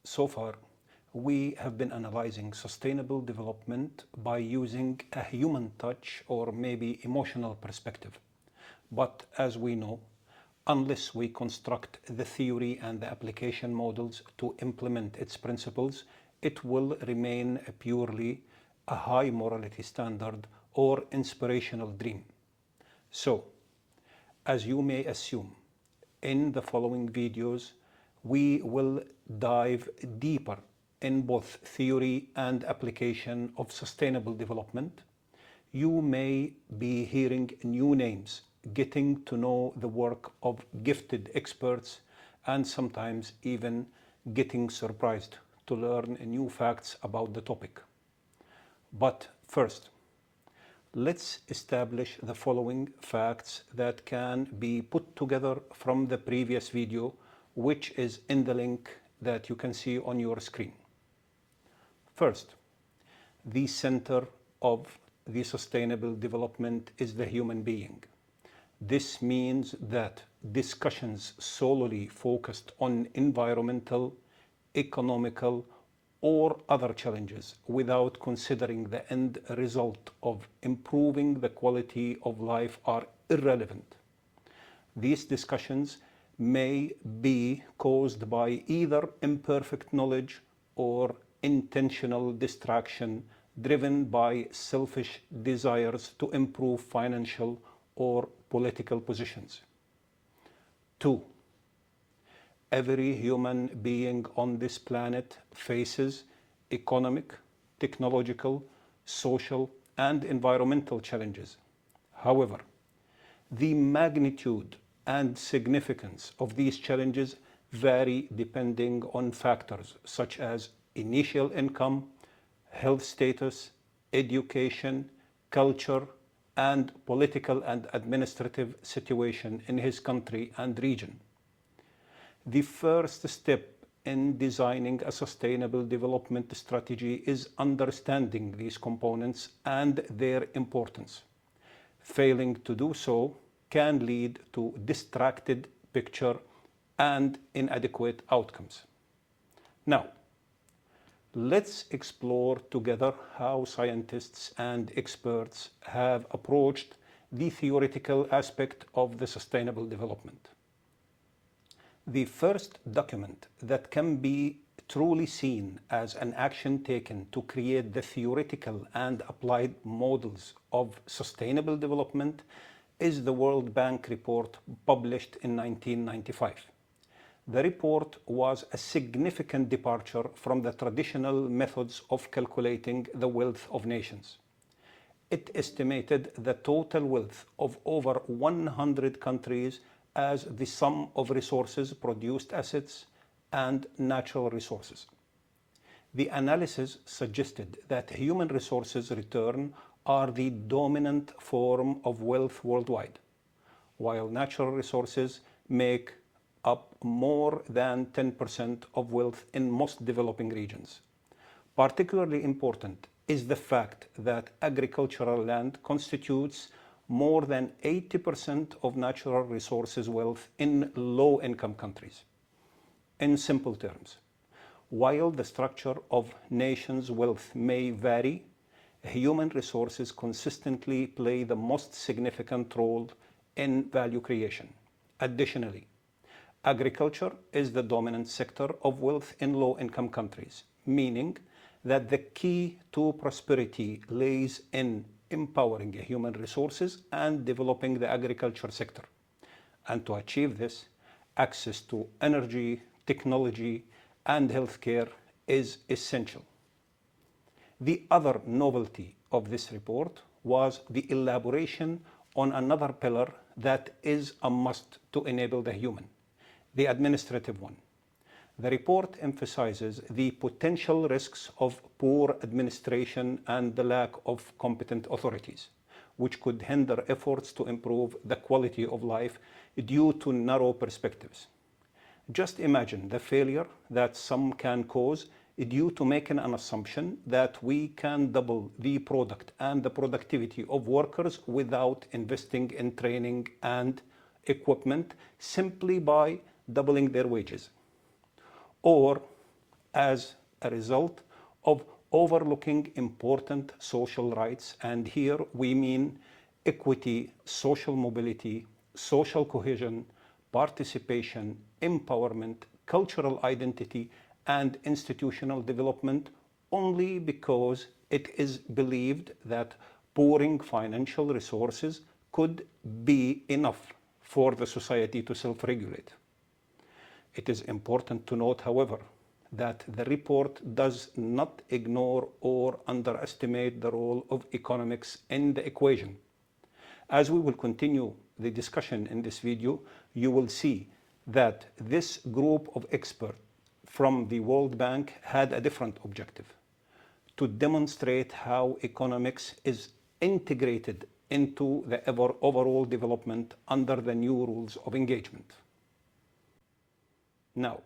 So far, we have been analyzing sustainable development by using a human touch or maybe emotional perspective. But as we know, unless we construct the theory and the application models to implement its principles, it will remain purely a high morality standard or inspirational dream. So, as you may assume, in the following videos, we will dive deeper in both theory and application of sustainable development. You may be hearing new names, getting to know the work of gifted experts, and sometimes even getting surprised to learn new facts about the topic. But first, let's establish the following facts that can be put together from the previous video, which is in the link that you can see on your screen. First, the center of the sustainable development is the human being. This means that discussions solely focused on environmental, economical, or other challenges without considering the end result of improving the quality of life are irrelevant. These discussions may be caused by either imperfect knowledge or intentional distraction driven by selfish desires to improve financial or political positions. 2. Every human being on this planet faces economic, technological, social, and environmental challenges. However, the magnitude and significance of these challenges vary depending on factors such as initial income, health status, education, culture, and political and administrative situation in his country and region. The first step in designing a sustainable development strategy is understanding these components and their importance. Failing to do so can lead to distracted picture and inadequate outcomes. Now, let's explore together how scientists and experts have approached the theoretical aspect of the sustainable development. The first document that can be truly seen as an action taken to create the theoretical and applied models of sustainable development is the World Bank report published in 1995. The report was a significant departure from the traditional methods of calculating the wealth of nations. It estimated the total wealth of over 100 countries as the sum of resources, produced assets, and natural resources. The analysis suggested that human resources return are the dominant form of wealth worldwide, while natural resources make up more than 10% of wealth in most developing regions. Particularly important is the fact that agricultural land constitutes more than 80% of natural resources wealth in low-income countries. In simple terms, while the structure of nations' wealth may vary, human resources consistently play the most significant role in value creation. Additionally, agriculture is the dominant sector of wealth in low-income countries, meaning that the key to prosperity lays in empowering human resources and developing the agriculture sector. And to achieve this, access to energy, technology, and healthcare is essential. The other novelty of this report was the elaboration on another pillar that is a must to enable the human, the administrative one. The report emphasizes the potential risks of poor administration and the lack of competent authorities, which could hinder efforts to improve the quality of life due to narrow perspectives. Just imagine the failure that some can cause due to making an assumption that we can double the product and the productivity of workers without investing in training and equipment simply by doubling their wages. Or as a result of overlooking important social rights, and here we mean equity, social mobility, social cohesion, participation, empowerment, cultural identity, and institutional development, only because it is believed that pouring financial resources could be enough for the society to self-regulate. It is important to note, however, that the report does not ignore or underestimate the role of economics in the equation. As we will continue the discussion in this video, you will see that this group of experts from the World Bank had a different objective: to demonstrate how economics is integrated into the overall development under the new rules of engagement. Now,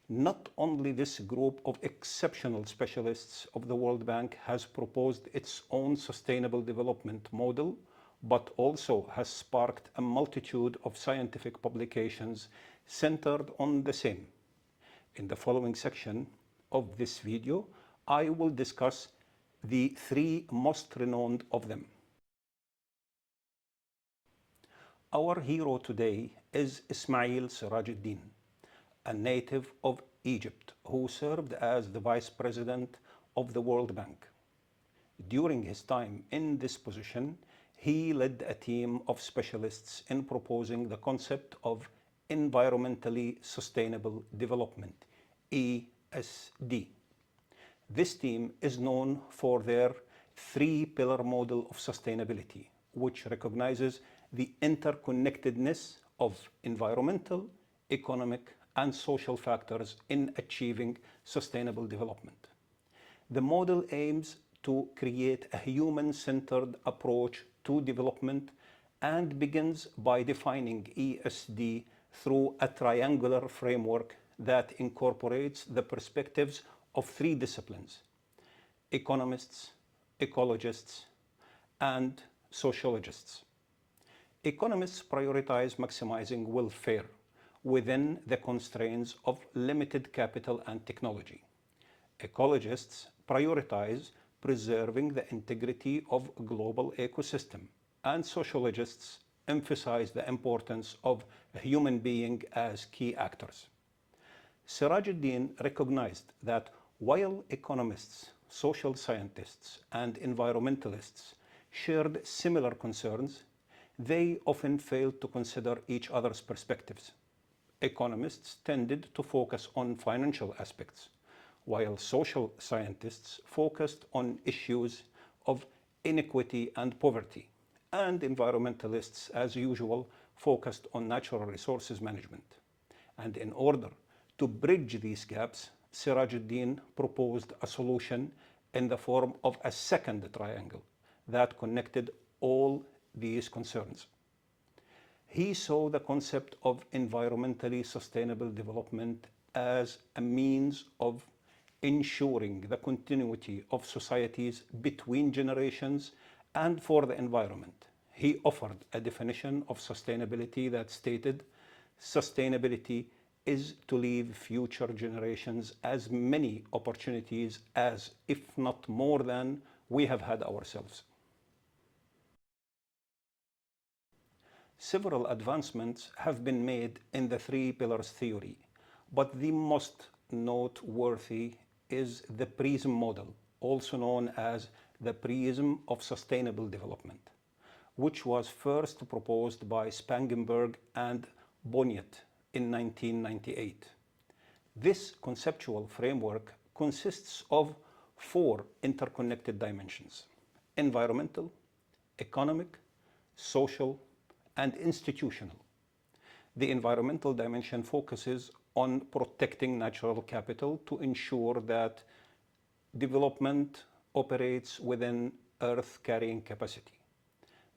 not only this group of exceptional specialists of the World Bank has proposed its own sustainable development model, but also has sparked a multitude of scientific publications centered on the same. In the following section of this video, I will discuss the three most renowned of them. Our hero today is Ismail Sirajuddin, a native of Egypt who served as the Vice President of the World Bank. During his time in this position, he led a team of specialists in proposing the concept of environmentally sustainable development, ESD. This team is known for their three-pillar model of sustainability, which recognizes the interconnectedness of environmental, economic, and social factors in achieving sustainable development. The model aims to create a human-centered approach to development and begins by defining ESD through a triangular framework that incorporates the perspectives of three disciplines: economists, ecologists, and sociologists. Economists prioritize maximizing welfare within the constraints of limited capital and technology. Ecologists prioritize preserving the integrity of a global ecosystem, and sociologists emphasize the importance of a human being as key actors. Sirajuddin recognized that while economists, social scientists, and environmentalists shared similar concerns, they often failed to consider each other's perspectives. Economists tended to focus on financial aspects, while social scientists focused on issues of inequity and poverty, and environmentalists, as usual, focused on natural resources management. And in order to bridge these gaps, Sirajuddin proposed a solution in the form of a second triangle that connected all these concerns. He saw the concept of environmentally sustainable development as a means of ensuring the continuity of societies between generations and for the environment. He offered a definition of sustainability that stated, "Sustainability is to leave future generations as many opportunities as, if not more than, we have had ourselves." Several advancements have been made in the three pillars theory, but the most noteworthy is the PRISM model, also known as the Prism of Sustainable Development, which was first proposed by Spangenberg and Bonyet in 1998. This conceptual framework consists of four interconnected dimensions: environmental, economic, social, and institutional. The environmental dimension focuses on protecting natural capital to ensure that development operates within Earth carrying capacity.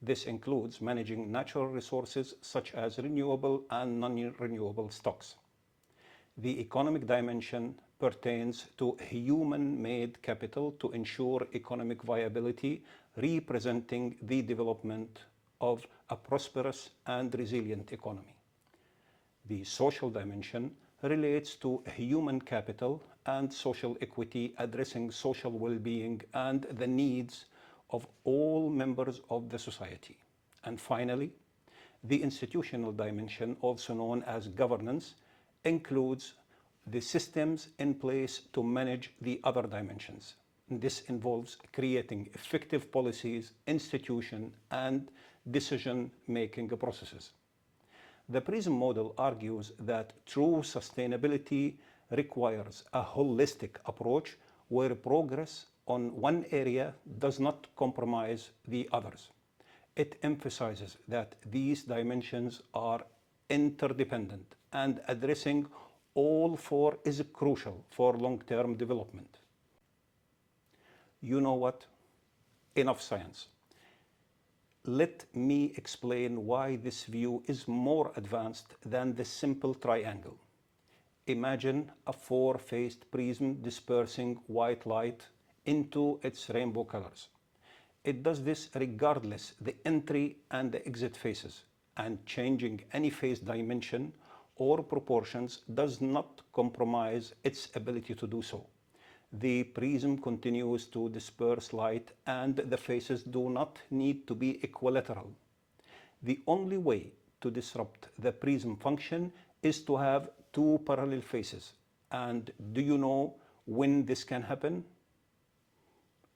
This includes managing natural resources such as renewable and non-renewable stocks. The economic dimension pertains to human-made capital to ensure economic viability, representing the development of a prosperous and resilient economy. The social dimension relates to human capital and social equity, addressing social well-being and the needs of all members of the society. And finally, the institutional dimension, also known as governance, includes the systems in place to manage the other dimensions. This involves creating effective policies, institutions, and decision-making processes. The PRISM model argues that true sustainability requires a holistic approach where progress on one area does not compromise the others. It emphasizes that these dimensions are interdependent and addressing all four is crucial for long-term development. You know what? Enough science. Let me explain why this view is more advanced than the simple triangle. Imagine a four-faced prism dispersing white light into its rainbow colors. It does this regardless the entry and the exit faces, and changing any phase dimension or proportions does not compromise its ability to do so. The prism continues to disperse light and the faces do not need to be equilateral. The only way to disrupt the prism function is to have two parallel faces. And do you know when this can happen?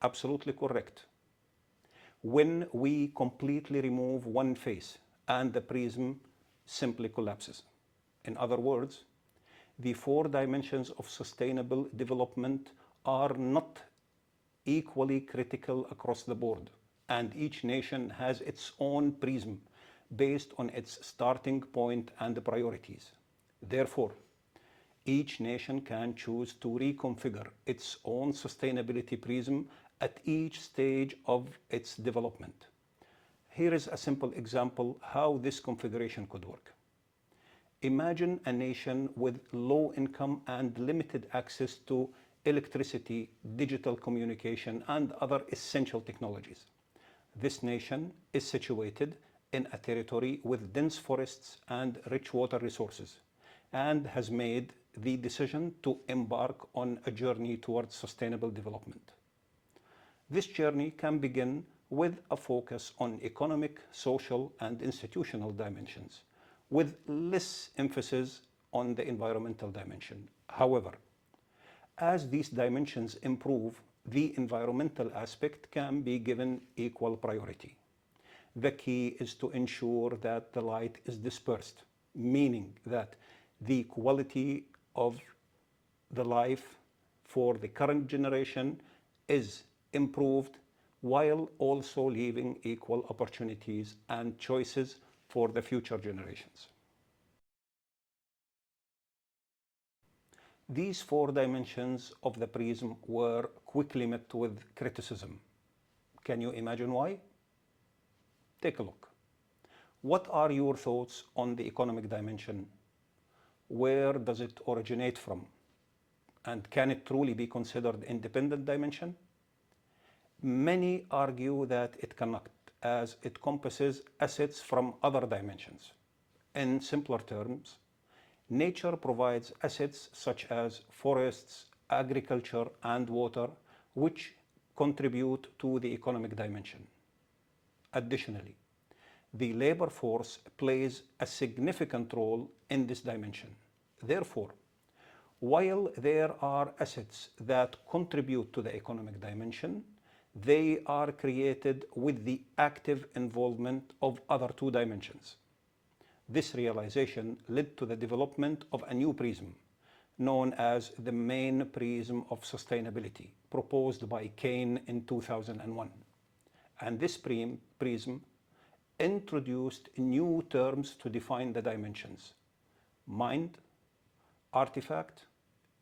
Absolutely correct. When we completely remove one face and the prism simply collapses. In other words, the four dimensions of sustainable development are not equally critical across the board, and each nation has its own prism based on its starting point and priorities. Therefore, each nation can choose to reconfigure its own sustainability prism at each stage of its development. Here is a simple example how this configuration could work. Imagine a nation with low income and limited access to electricity, digital communication, and other essential technologies. This nation is situated in a territory with dense forests and rich water resources, and has made the decision to embark on a journey towards sustainable development. This journey can begin with a focus on economic, social, and institutional dimensions, with less emphasis on the environmental dimension. However, as these dimensions improve, the environmental aspect can be given equal priority. The key is to ensure that the light is dispersed, meaning that the quality of the life for the current generation is improved while also leaving equal opportunities and choices for the future generations. These four dimensions of the prism were quickly met with criticism. Can you imagine why? Take a look. What are your thoughts on the economic dimension? Where does it originate from? And can it truly be considered independent dimension? Many argue that it cannot, as it encompasses assets from other dimensions. In simpler terms, nature provides assets such as forests, agriculture, and water, which contribute to the economic dimension. Additionally, the labor force plays a significant role in this dimension. Therefore, while there are assets that contribute to the economic dimension, they are created with the active involvement of other two dimensions. This realization led to the development of a new prism, known as the Main Prism of Sustainability, proposed by Kane in 2001. And this prism introduced new terms to define the dimensions: mind, artifact,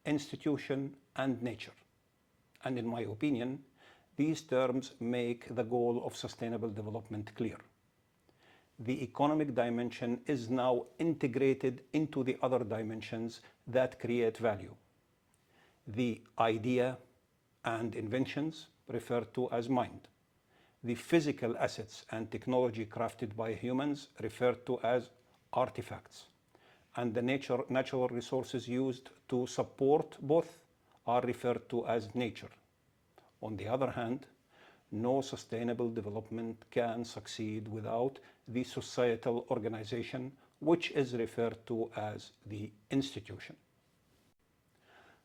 institution, and nature. And in my opinion, these terms make the goal of sustainable development clear. The economic dimension is now integrated into the other dimensions that create value. The idea and inventions referred to as mind. The physical assets and technology crafted by humans referred to as artifacts. and the natural resources used to support both are referred to as nature. On the other hand, no sustainable development can succeed without the societal organization, which is referred to as the institution.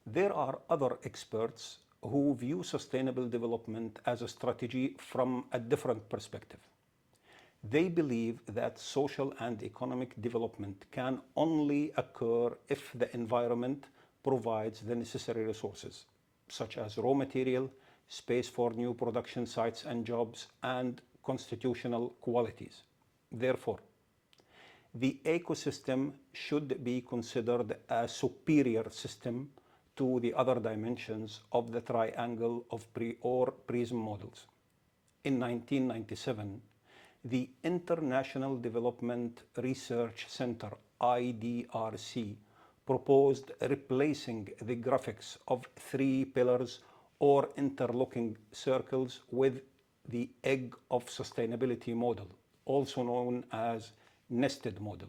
There are other experts who view sustainable development as a strategy from a different perspective. They believe that social and economic development can only occur if the environment provides the necessary resources, such as raw material, space for new production sites and jobs, and constitutional qualities. Therefore, the ecosystem should be considered a superior system to the other dimensions of the triangle of PRISM models. In 1997, the International Development Research Center, IDRC, proposed replacing the graphics of 3 pillars or interlocking circles with the egg of sustainability model, also known as nested model.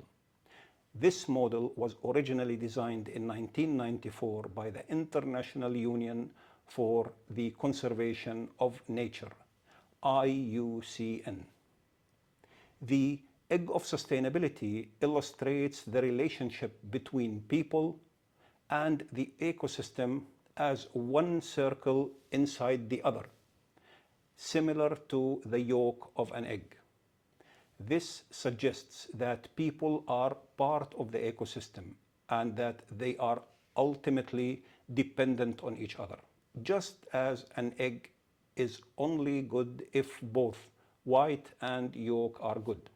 This model was originally designed in 1994 by the International Union for the Conservation of Nature, IUCN. The egg of sustainability illustrates the relationship between people and the ecosystem as one circle inside the other, similar to the yolk of an egg. This suggests that people are part of the ecosystem and that they are ultimately dependent on each other, just as an egg is only good if both white and yolk are good.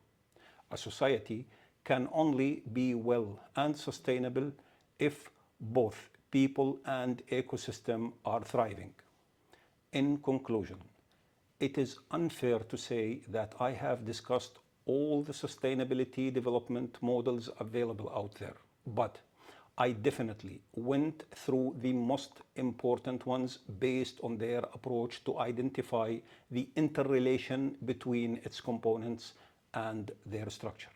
A society can only be well and sustainable if both people and ecosystem are thriving. In conclusion, it is unfair to say that I have discussed all the sustainability development models available out there, but I definitely went through the most important ones based on their approach to identify the interrelation between its components and their structure.